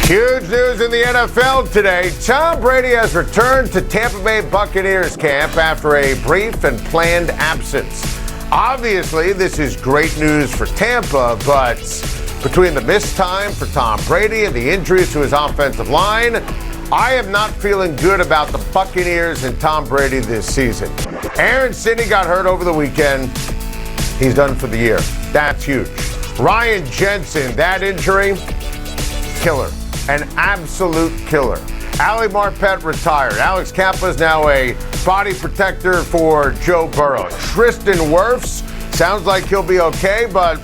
Huge news in the NFL today. Tom Brady has returned to Tampa Bay Buccaneers camp after a brief and planned absence. Obviously, this is great news for Tampa, but between the missed time for Tom Brady and the injuries to his offensive line, I am not feeling good about the Buccaneers and Tom Brady this season. Aaron Sidney got hurt over the weekend. He's done for the year. That's huge. Ryan Jensen, that injury, killer. An absolute killer. Ali Marpet retired. Alex Kappa is now a body protector for Joe Burrow. Tristan Wirfs, sounds like he'll be okay, but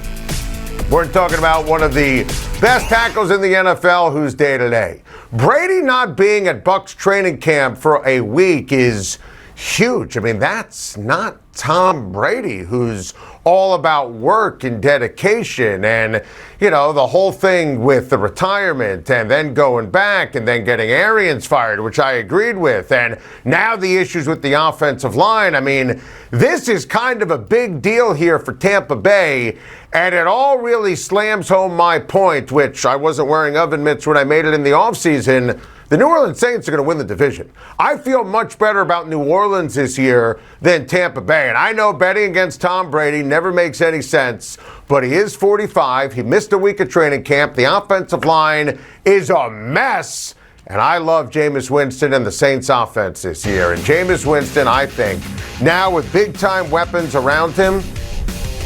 we're talking about one of the best tackles in the NFL who's day-to-day. Brady not being at Bucs training camp for a week is huge. I mean, that's not Tom Brady, who's all about work and dedication and, the whole thing with the retirement and then going back and then getting Arians fired, which I agreed with. And now the issues with the offensive line. I mean, this is kind of a big deal here for Tampa Bay. And it all really slams home my point, which I wasn't wearing oven mitts when I made it in the offseason. The New Orleans Saints are going to win the division. I feel much better about New Orleans this year than Tampa Bay. And I know betting against Tom Brady never makes any sense, but he is 45. He missed a week of training camp. The offensive line is a mess. And I love Jameis Winston and the Saints offense this year. And Jameis Winston, I think, now with big-time weapons around him,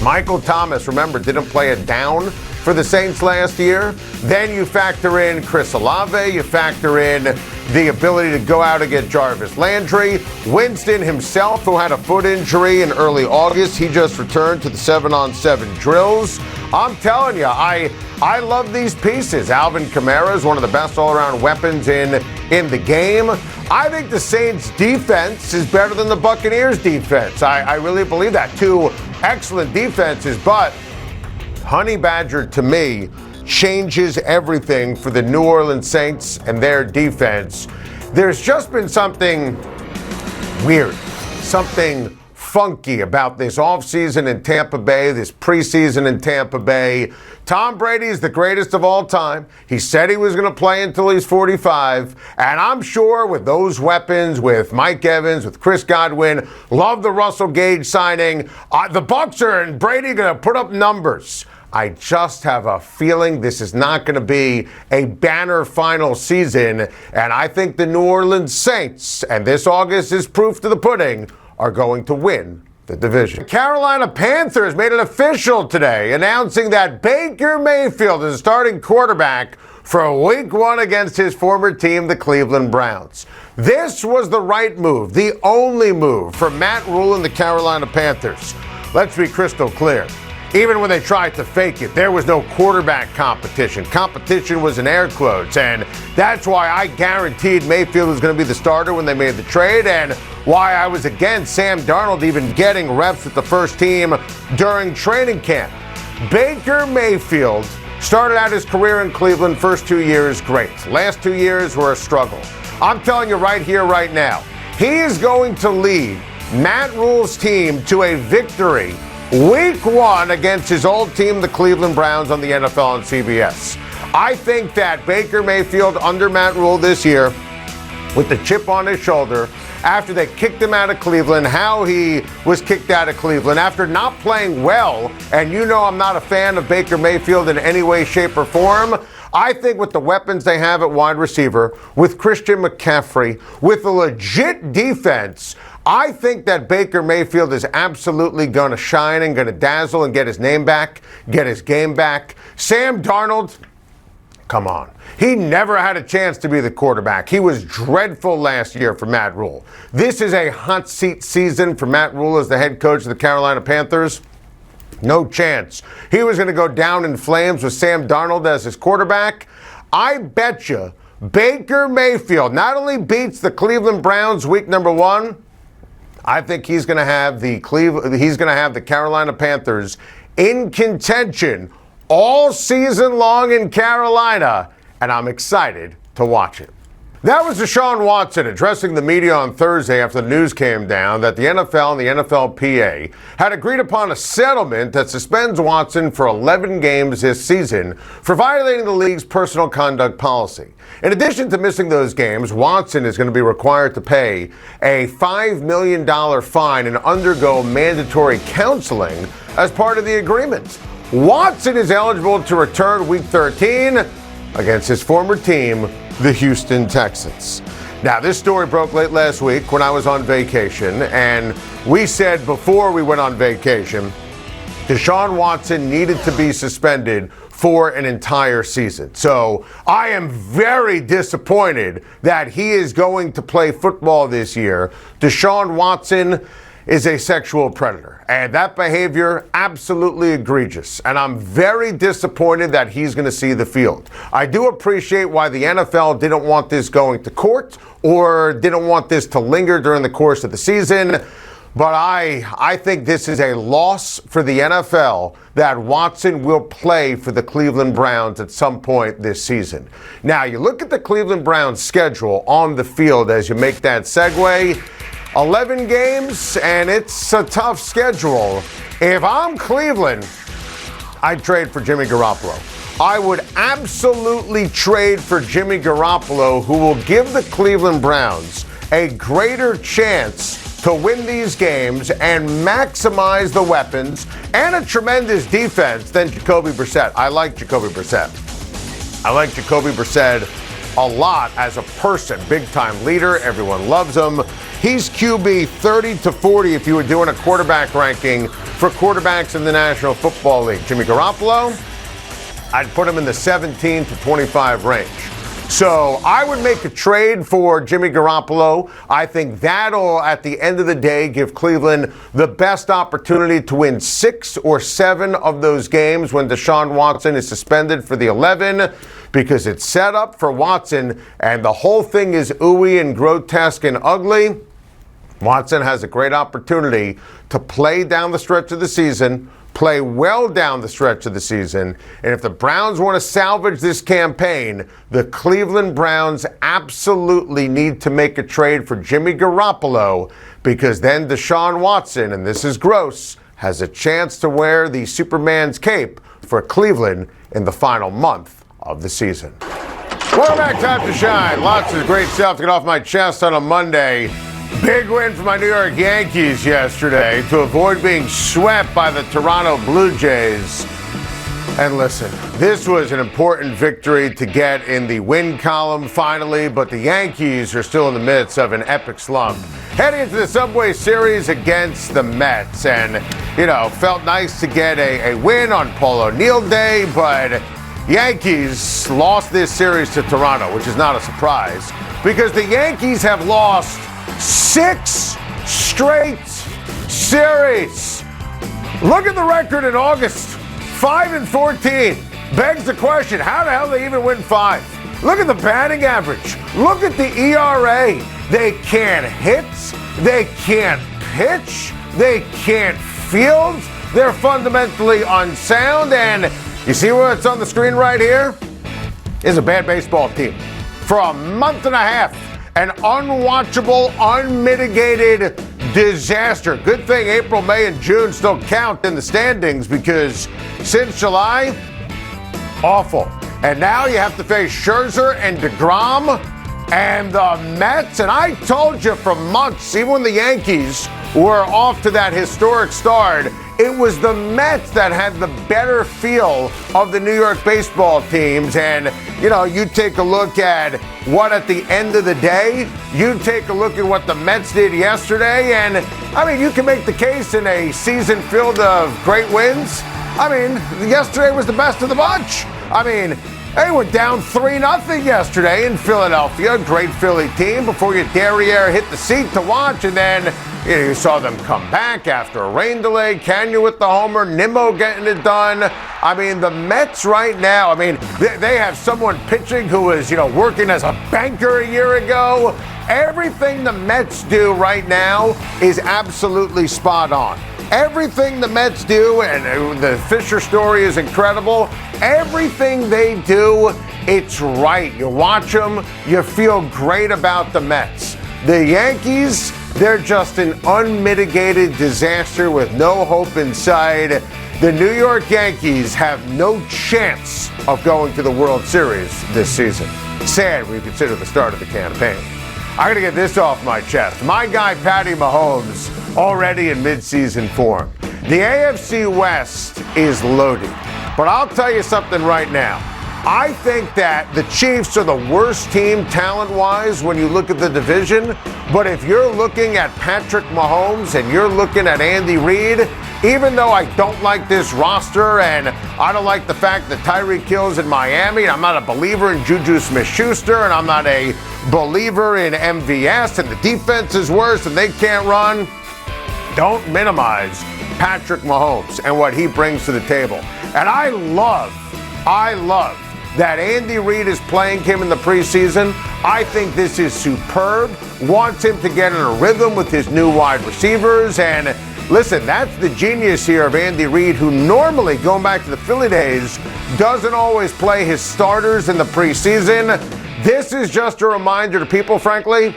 Michael Thomas, remember, didn't play it down for the Saints last year. Then you factor in Chris Olave, you factor in the ability to go out and get Jarvis Landry. Winston himself, who had a foot injury in early August, he just returned to the 7-on-7 drills. I'm telling you, I love these pieces. Alvin Kamara is one of the best all-around weapons in the game. I think the Saints' defense is better than the Buccaneers' defense. I really believe that. Two excellent defenses, but Honey Badger, to me, changes everything for the New Orleans Saints and their defense. There's just been something weird, something funky about this offseason in Tampa Bay, this preseason in Tampa Bay. Tom Brady is the greatest of all time. He said he was going to play until he's 45. And I'm sure with those weapons, with Mike Evans, with Chris Godwin, love the Russell Gage signing. The Bucs are and Brady going to put up numbers. I just have a feeling this is not going to be a banner final season. And I think the New Orleans Saints, and this August is proof to the pudding, are going to win the division. The Carolina Panthers made it official today, announcing that Baker Mayfield is starting quarterback for week 1 against his former team, the Cleveland Browns. This was the right move, the only move for Matt Rule and the Carolina Panthers. Let's be crystal clear. Even when they tried to fake it, there was no quarterback competition. Competition was in air quotes, and that's why I guaranteed Mayfield was going to be the starter when they made the trade, and why I was against Sam Darnold even getting reps with the first team during training camp. Baker Mayfield started out his career in Cleveland, first 2 years, great. Last 2 years were a struggle. I'm telling you right here, right now, he is going to lead Matt Rule's team to a victory Week 1 against his old team, the Cleveland Browns, on the NFL on CBS. I think that Baker Mayfield under Matt Rule this year, with the chip on his shoulder, after they kicked him out of Cleveland, how he was kicked out of Cleveland, after not playing well, and I'm not a fan of Baker Mayfield in any way, shape, or form, I think with the weapons they have at wide receiver, with Christian McCaffrey, with a legit defense, I think that Baker Mayfield is absolutely going to shine and going to dazzle and get his name back, get his game back. Sam Darnold, come on. He never had a chance to be the quarterback. He was dreadful last year for Matt Rule. This is a hot seat season for Matt Rule as the head coach of the Carolina Panthers. No chance. He was going to go down in flames with Sam Darnold as his quarterback. I bet you Baker Mayfield not only beats the Cleveland Browns week number 1, I think he's going to have the Carolina Panthers in contention all season long in Carolina, and I'm excited to watch it. That was Deshaun Watson addressing the media on Thursday after the news came down that the NFL and the NFLPA had agreed upon a settlement that suspends Watson for 11 games this season for violating the league's personal conduct policy. In addition to missing those games, Watson is going to be required to pay a $5 million fine and undergo mandatory counseling as part of the agreement. Watson is eligible to return Week 13 against his former team, the Houston Texans. Now, this story broke late last week when I was on vacation, and we said before we went on vacation, Deshaun Watson needed to be suspended for an entire season. So I am very disappointed that he is going to play football this year. Deshaun Watson is a sexual predator, and that behavior absolutely egregious, and I'm very disappointed that he's going to see the field. I do appreciate why the NFL didn't want this going to court or didn't want this to linger during the course of the season, but I think this is a loss for the NFL that Watson will play for the Cleveland Browns at some point this season. Now, you look at the Cleveland Browns schedule on the field as you make that segue. 11 games, and it's a tough schedule. If I'm Cleveland, I'd trade for Jimmy Garoppolo. I would absolutely trade for Jimmy Garoppolo, who will give the Cleveland Browns a greater chance to win these games and maximize the weapons and a tremendous defense than Jacoby Brissett. I like Jacoby Brissett. I like Jacoby Brissett a lot as a person. Big-time leader. Everyone loves him. He's QB 30 to 40 if you were doing a quarterback ranking for quarterbacks in the National Football League. Jimmy Garoppolo, I'd put him in the 17 to 25 range. So I would make a trade for Jimmy Garoppolo. I think that'll, at the end of the day, give Cleveland the best opportunity to win 6 or 7 of those games when Deshaun Watson is suspended for the 11, because it's set up for Watson and the whole thing is ooey and grotesque and ugly. Watson has a great opportunity to play down the stretch of the season, play well down the stretch of the season, and if the Browns want to salvage this campaign, the Cleveland Browns absolutely need to make a trade for Jimmy Garoppolo, because then Deshaun Watson, and this is gross, has a chance to wear the Superman's cape for Cleveland in the final month of the season. Welcome back, time to shine. Lots of great stuff to get off my chest on a Monday. Big win for my New York Yankees yesterday to avoid being swept by the Toronto Blue Jays. And listen, this was an important victory to get in the win column finally, but the Yankees are still in the midst of an epic slump. Heading into the Subway Series against the Mets, and, felt nice to get a win on Paul O'Neill Day, but Yankees lost this series to Toronto, which is not a surprise, because the Yankees have lost 6 straight series. Look at the record in August, 5-14. Begs the question, how the hell did they even win 5? Look at the batting average. Look at the ERA. They can't hit. They can't pitch. They can't field. They're fundamentally unsound. And you see what's on the screen right here? Is a bad baseball team. For a month and a half, an unwatchable, unmitigated disaster. Good thing April, May, and June still count in the standings, because since July, awful. And now you have to face Scherzer and DeGrom and the Mets. And I told you for months, even when the Yankees were off to that historic start, it was the Mets that had the better feel of the New York baseball teams. And, you take a look at what at the end of the day, you take a look at what the Mets did yesterday. And, you can make the case in a season filled of great wins. Yesterday was the best of the bunch. They were down 3-0 yesterday in Philadelphia. Great Philly team before Derriere hit the seat to watch, and then you saw them come back after a rain delay. Canyon with the homer, Nimmo getting it done. The Mets right now, they have someone pitching who was, working as a banker a year ago. Everything the Mets do right now is absolutely spot on. Everything the Mets do, and the Fisher story is incredible, everything they do It's right. You watch them, you feel great about the Mets. The Yankees, they're just an unmitigated disaster with no hope in sight. The New York Yankees have no chance of going to the World Series this season. Sad when you consider the start of the campaign. I gotta get this off my chest. My guy, Patty Mahomes, already in midseason form. The AFC West is loaded. But I'll tell you something right now. I think that the Chiefs are the worst team talent-wise when you look at the division. But if you're looking at Patrick Mahomes and you're looking at Andy Reid, even though I don't like this roster and I don't like the fact that Tyreek Hill's in Miami, and I'm not a believer in Juju Smith-Schuster, and I'm not a believer in MVS, and the defense is worse and they can't run, don't minimize Patrick Mahomes and what he brings to the table. And I love that Andy Reid is playing him in the preseason. I think this is superb. Wants him to get in a rhythm with his new wide receivers. And listen, that's the genius here of Andy Reid, who normally, going back to the Philly days, doesn't always play his starters in the preseason. This is just a reminder to people, frankly,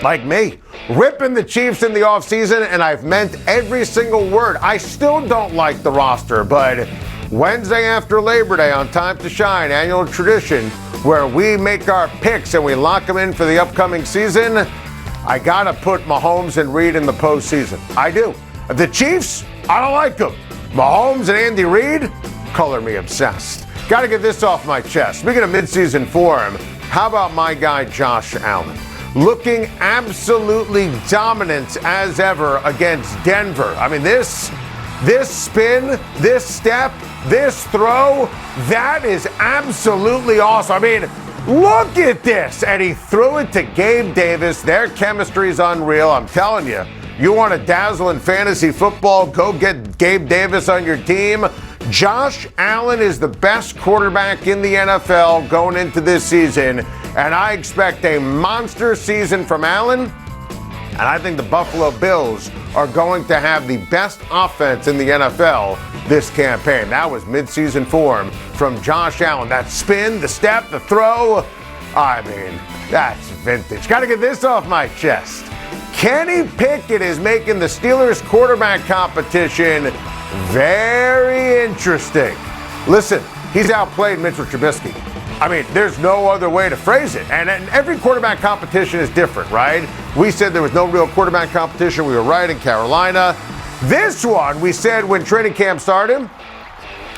like me, ripping the Chiefs in the offseason, and I've meant every single word. I still don't like the roster, but Wednesday after Labor Day on Time to Schein, annual tradition, where we make our picks and we lock them in for the upcoming season, I got to put Mahomes and Reid in the postseason. I do. The Chiefs, I don't like them. Mahomes and Andy Reid, color me obsessed. Got to get this off my chest. Speaking of midseason form, how about my guy Josh Allen? Looking absolutely dominant as ever against Denver. I mean, this spin, this step, this throw, that is absolutely awesome. I mean, look at this. And he threw it to Gabe Davis. Their chemistry is unreal. I'm telling you, you want to dazzle in fantasy football, go get Gabe Davis on your team. Josh Allen is the best quarterback in the NFL going into this season, and I expect a monster season from Allen. And I think the Buffalo Bills are going to have the best offense in the NFL this campaign. That was midseason form from Josh Allen. That spin, the step, the throw. I mean, that's vintage. Got to get this off my chest. Kenny Pickett is making the Steelers quarterback competition very interesting. Listen, he's outplayed Mitchell Trubisky. I mean, there's no other way to phrase it. And every quarterback competition is different, right? We said there was no real quarterback competition. We were right in Carolina. This one, we said when training camp started,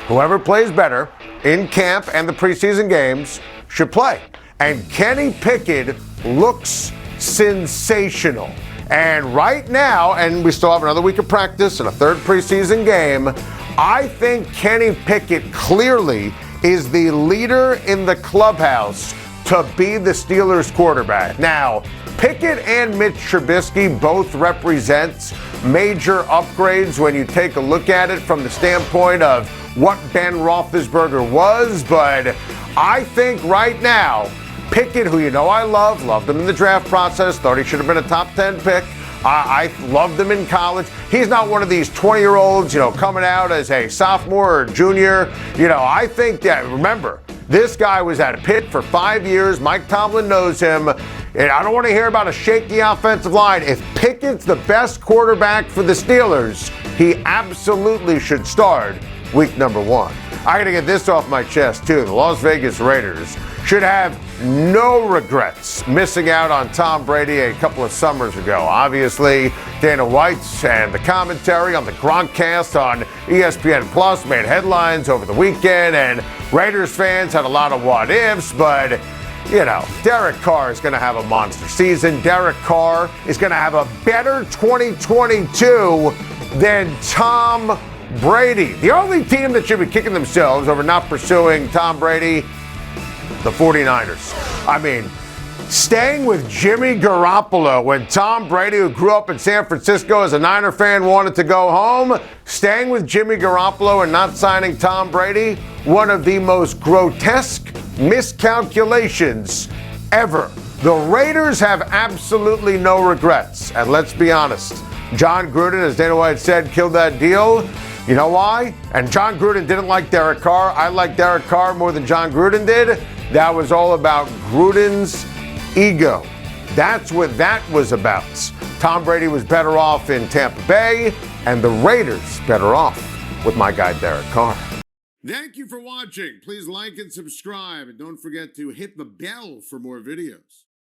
whoever plays better in camp and the preseason games should play. And Kenny Pickett looks sensational. And right now, and we still have another week of practice and a third preseason game, I think Kenny Pickett clearly is the leader in the clubhouse to be the Steelers quarterback. Now, Pickett and Mitch Trubisky both represent major upgrades when you take a look at it from the standpoint of what Ben Roethlisberger was, but I think right now, Pickett, who you know I loved him in the draft process, thought he should have been a top 10 pick. I loved him in college. He's not one of these 20-year-olds, coming out as a sophomore or junior. I think that, remember, this guy was at Pitt for 5 years. Mike Tomlin knows him. And I don't want to hear about a shaky offensive line. If Pickett's the best quarterback for the Steelers, he absolutely should start week number 1. I got to get this off my chest, too. The Las Vegas Raiders should have no regrets missing out on Tom Brady a couple of summers ago. Obviously, Dana White and the commentary on the Gronkcast on ESPN Plus made headlines over the weekend, and Raiders fans had a lot of what-ifs, but Derek Carr is going to have a monster season. Derek Carr is going to have a better 2022 than Tom Brady. The only team that should be kicking themselves over not pursuing Tom Brady, the 49ers. I mean, staying with Jimmy Garoppolo when Tom Brady, who grew up in San Francisco as a Niner fan, wanted to go home, staying with Jimmy Garoppolo and not signing Tom Brady, one of the most grotesque miscalculations ever. The Raiders have absolutely no regrets. And let's be honest, John Gruden, as Dana White said, killed that deal. You know why? And John Gruden didn't like Derek Carr. I like Derek Carr more than John Gruden did. that was all about Gruden's ego. That's what that was about. Tom Brady was better off in Tampa Bay, and the Raiders better off with my guy Derek Carr. Thank you for watching. Please like and subscribe, and don't forget to hit the bell for more videos.